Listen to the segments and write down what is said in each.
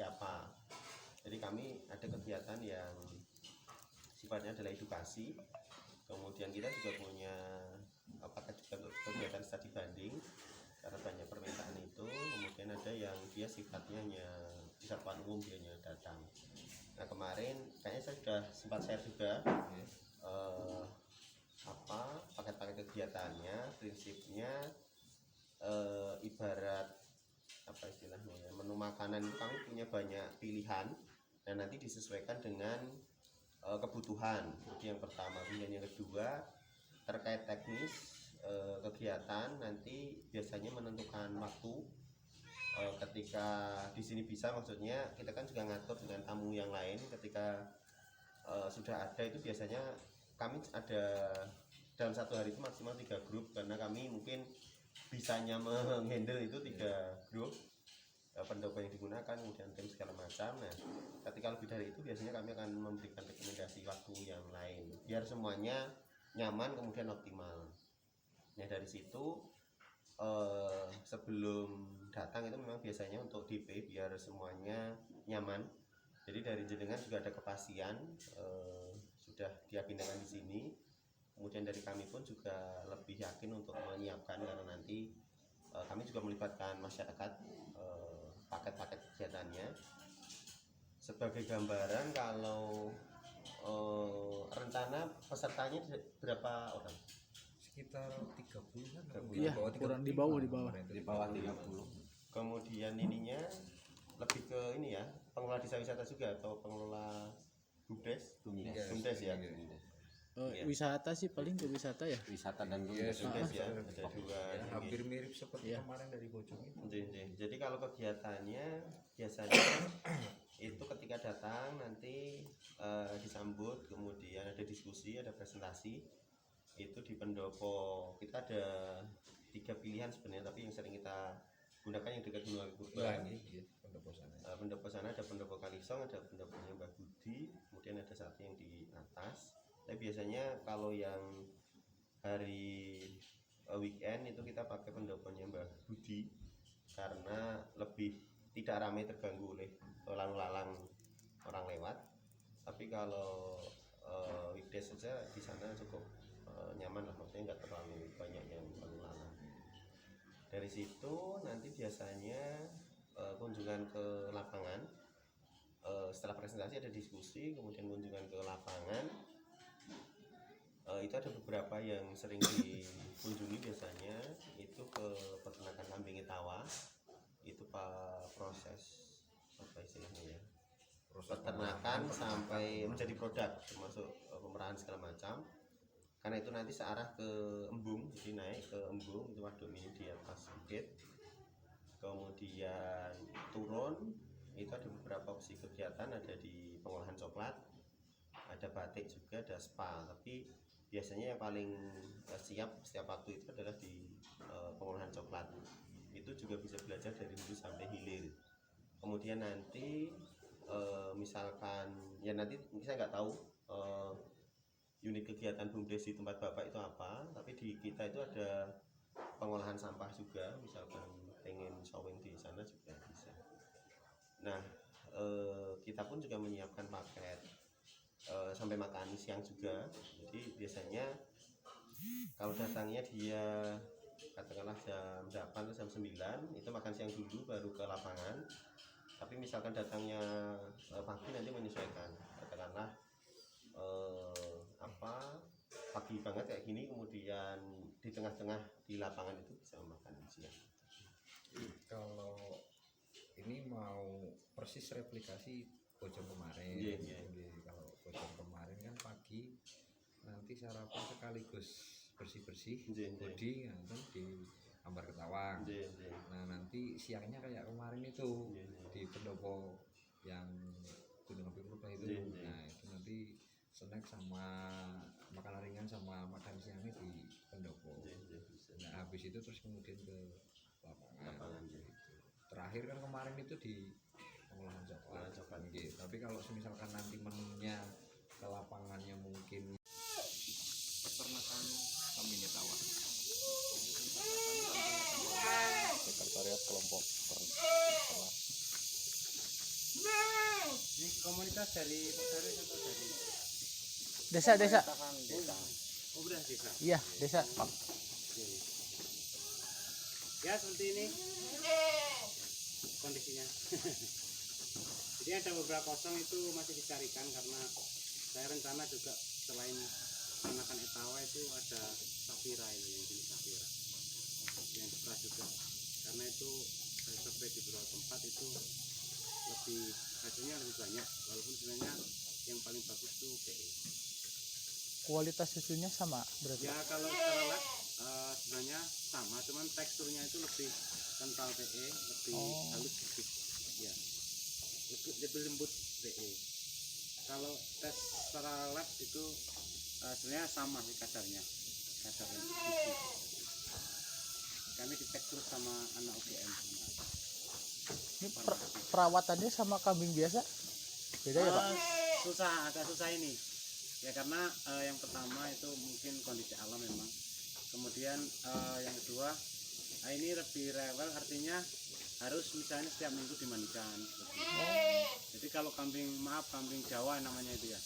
siapa. Jadi kami ada kegiatan yang sifatnya adalah edukasi. Kemudian kita juga punya apakah juga untuk kegiatan studi banding karena banyak permintaan itu. Kemudian ada yang dia sifatnya hanya wisatawan umum, dia hanya datang. Nah kemarin kayaknya saya sudah sempat share juga paket-paket kegiatannya. Prinsipnya ibarat apa istilahnya ya, menu makanan itu kami punya banyak pilihan dan nanti disesuaikan dengan kebutuhan. Jadi yang pertama. Kemudian yang kedua terkait teknis kegiatan, nanti biasanya menentukan waktu ketika di sini bisa, maksudnya kita kan juga ngatur dengan tamu yang lain. Ketika sudah ada itu biasanya kami ada dalam satu hari itu maksimal 3 grup, karena kami mungkin bisanya menghandle itu 3 grup pendopo yang digunakan, kemudian tim segala macam. Nah ketika lebih dari itu biasanya kami akan memberikan rekomendasi waktu yang lain biar semuanya nyaman kemudian optimal. Nah dari situ sebelum datang itu memang biasanya untuk DP biar semuanya nyaman. Jadi dari jenengan juga ada kepastian sudah diagendakan di sini. Kemudian dari kami pun juga lebih yakin untuk menyiapkan, karena nanti kami juga melibatkan masyarakat paket-paket kegiatannya. Sebagai gambaran, kalau rencana pesertanya berapa orang? Sekitar 30-an. Iya, kurang di bawah 30. Kemudian ininya lebih ke ini ya, pengelola desa wisata juga atau pengelola BUMDes ya. Wisata sih paling ke wisata ya. Wisata dan BUMDes ya, ada dua. Hampir mirip seperti kemarin dari Bojong itu. Jadi kalau kegiatannya biasanya itu ketika datang nanti disambut, kemudian ada diskusi, ada presentasi. Itu di pendopo kita ada 3 pilihan sebenarnya, tapi yang sering kita gunakan yang dekat Gunung Api Purba. Pendopo sana ada pendopo Kalisong, ada pendoponya Mbah Budi, kemudian ada satu yang di atas. Tapi biasanya kalau yang hari weekend itu kita pakai pendoponya Mbah Budi karena lebih tidak ramai, terganggu oleh lalu lalang orang lewat. Tapi kalau weekdays saja di sana cukup nyaman lah, maksudnya nggak terlalu banyak yang lalu lalang. Dari situ nanti biasanya kunjungan ke lapangan. Setelah presentasi ada diskusi, kemudian kunjungan ke lapangan. Itu ada beberapa yang sering dikunjungi biasanya itu ke peternakan kambing Itawa. Itu proses apa istilahnya ya, peternakan sampai menjadi produk, termasuk pemerahan segala macam. Karena itu nanti searah ke embung, jadi naik ke embung, itu waduk ini di atas bukit. Kemudian turun, itu ada beberapa opsi kegiatan, ada di pengolahan coklat, ada batik juga, ada spa. Tapi biasanya yang paling siap setiap waktu itu adalah di pengolahan coklat. Itu juga bisa belajar dari hulu sampai hilir. Kemudian nanti misalkan ya nanti saya nggak tahu unit kegiatan BUMDes di tempat Bapak itu apa, tapi di kita itu ada pengolahan sampah juga, misalkan pengen showing di sana juga bisa. Nah kita pun juga menyiapkan paket sampai makan siang juga. Jadi biasanya kalau datangnya dia katakanlah jam 8 atau jam 9 itu makan siang dulu baru ke lapangan. Tapi misalkan datangnya pagi, nanti menyesuaikan, katakanlah pagi banget kayak gini, kemudian di tengah-tengah di lapangan itu bisa makan siang. Kalau ini mau persis replikasi Bojong kemarin. Kalau Bojong kemarin kan pagi nanti sarapan sekaligus bersih-bersih bodi kan di Ambar Ketawang. Nah nanti siangnya kayak kemarin itu di pendopo yang Gunung Api Purba itu. Nah itu nanti snack sama makanan ringan sama makan siangnya di pendopo. Nah habis itu terus kemudian ke lapangan. Terakhir kan kemarin itu di pengolahan coklat. Tapi kalau misalkan nanti menunya ke lapangannya mungkin peternakan kambing Itawa. Sekretariat kelompok peternak. komunitas dari Pasaris atau dari Desa. oh udah desa. Iya, desa. Ya seperti ini kondisinya. Jadi ada beberapa kosong itu masih dicarikan karena saya rencana juga selain menggunakan etawa itu ada safira ini yang jenis safira yang suka juga karena itu sampai di beberapa tempat itu lebih hasilnya lebih banyak walaupun sebenarnya yang paling bagus itu PE. Kualitas susunya sama berarti. Ya kalau secara lab sebenarnya sama, cuman teksturnya itu lebih kental PE, lebih halus sedikit, ya, lebih lembut PE. Kalau tes secara lab itu sebenarnya sama sih kadarnya susu. Kami dicek terus sama anak UGM. Ini perawatannya sama kambing biasa beda ya Pak? Agak susah ini. Ya karena yang pertama itu mungkin kondisi alam memang. Kemudian yang kedua, ini lebih rewel artinya harus misalnya setiap minggu dimandikan. Jadi kalau kambing Jawa namanya itu ya.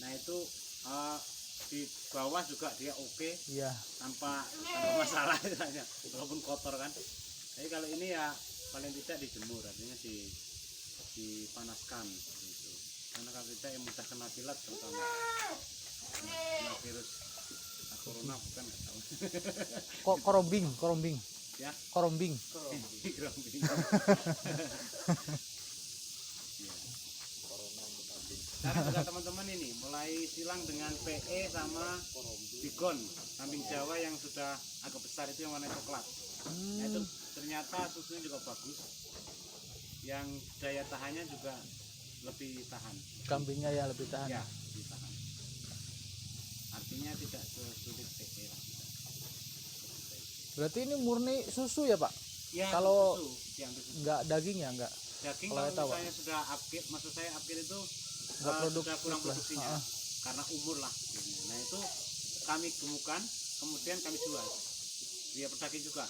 Nah itu di bawah juga dia oke, Iya. tanpa masalah istilahnya, walaupun kotor kan. Jadi kalau ini ya paling tidak dijemur, artinya dipanaskan gitu. Karena kalau tidak yang mudah kena pilat terutama kena virus corona bukan nggak tahu. Korombing. Ya. Korombing. Korombing. Sekarang juga teman-teman ini mulai silang dengan PE sama Bigon, kambing Jawa yang sudah agak besar itu yang warna coklat. Nah, itu ternyata susunya juga bagus. Yang daya tahannya juga lebih tahan. Kambingnya ya lebih tahan. Ya, lebih tahan. Artinya tidak sesulit PE. Berarti ini murni susu ya Pak? Ya, Kalau susu. nggak daging ya nggak? Daging kalau kalau tahu, misalnya sudah upgrade, maksud saya upgrade itu Nggak sudah kurang lah. produksinya karena umur lah. Nah itu kami gemukan, kemudian kami jual. Dia pedaging juga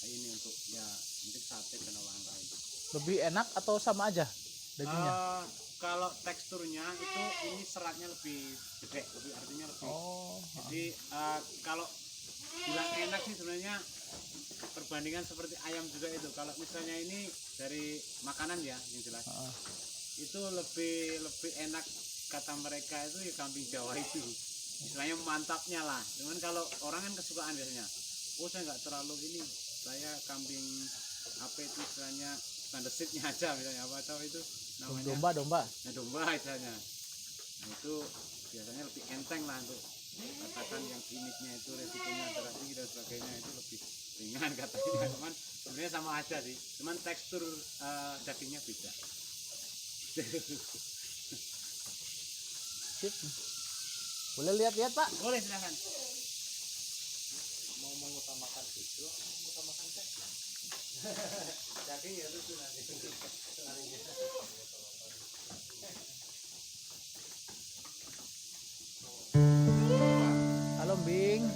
ini untuk ya mungkin sate dan olahan lain. Lebih enak atau sama aja dagingnya? Kalau teksturnya itu ini seratnya lebih gede, artinya lebih. Jadi kalau bilang enak sih sebenarnya perbandingan seperti ayam juga itu. Kalau misalnya ini dari makanan ya yang jelas. Itu lebih enak kata mereka itu ya kambing Jawa itu istilahnya mantapnya lah. Cuman kalau orang kan kesukaan biasanya, saya nggak terlalu ini, saya kambing apa itu istilahnya standarnya aja misalnya apa atau itu namanya Domba. Nah domba istilahnya. Nah itu biasanya lebih enteng lah untuk katakan yang klinisnya itu resikonya darah tinggi dan sebagainya itu lebih ringan katanya. Cuman sebenarnya sama aja sih, cuman tekstur dagingnya beda. Sip. Boleh lihat-lihat Pak? Boleh silakan. Mau mengutamakan susu, mengutamakan tes. Daging ya susu nanti. Halo Bing.